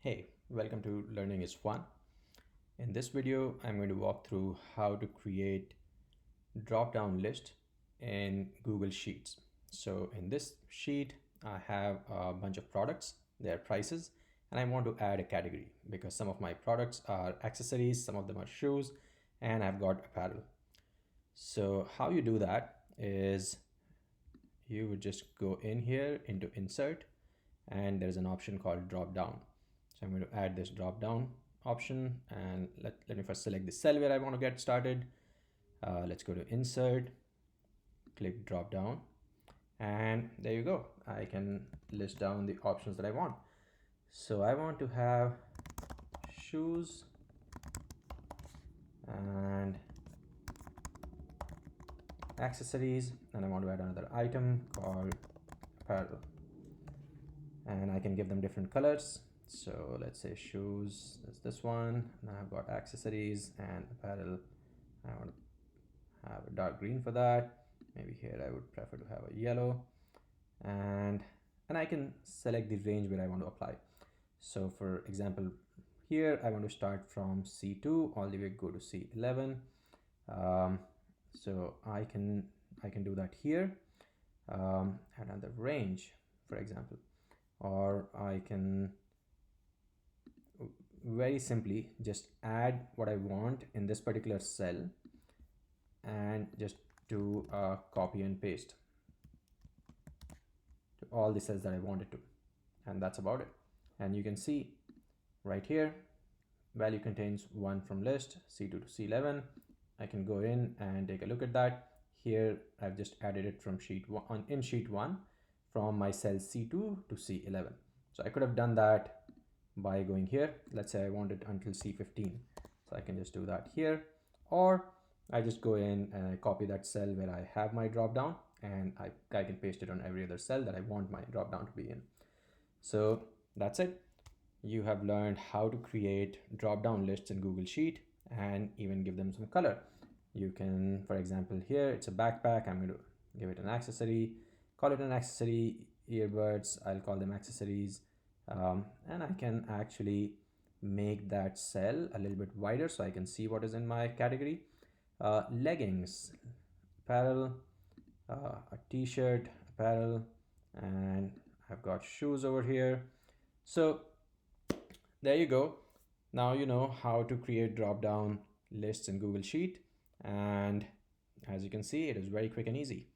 Hey, welcome to Learning is Fun. In this video, I'm going to walk through how to create drop-down list in Google Sheets. So in this sheet, I have a bunch of products, their prices, and I want to add a category because some of my products are accessories, some of them are shoes, and I've got apparel. So how you do that is you would just go in here into insert, and there's an option called drop down. So I'm going to add this drop down option, and let me first select the cell where I want to get started. Let's go to insert, click drop down, and there you go. I can list down the options that I want. So I want to have shoes and accessories, and I want to add another item called apparel, and I can give them different colors. So let's say shoes is this one, and I've got accessories and apparel. I want to have a dark green for that. Maybe here I would prefer to have a yellow, and I can select the range where I want to apply. So for example, here I want to start from C2 all the way go to C11. So I can do that here, another range, for example, or I can very simply just add what I want in this particular cell and just do a copy and paste to all the cells that I wanted to, and that's about it. And you can see right here, value contains 1 from list C2 to C11. I can go in and take a look at that. Here I've just added it from sheet 1 in sheet 1 from my cell C2 to C11. So I could have done that by going here. Let's say I want it until C15, so I can just do that here, or I just go in and I copy that cell where I have my drop down, and I can paste it on every other cell that I want my drop down to be in. So that's it. You have learned how to create drop down lists in Google Sheet and even give them some color. You can, for example, here it's a backpack. I'm going to give it an accessory, call it an accessory. Earbuds, I'll call them accessories. And I can actually make that cell a little bit wider so I can see what is in my category. Leggings, apparel, a t-shirt, apparel, and I've got shoes over here. So there you go. Now you know how to create drop-down lists in Google Sheet, and as you can see, it is very quick and easy.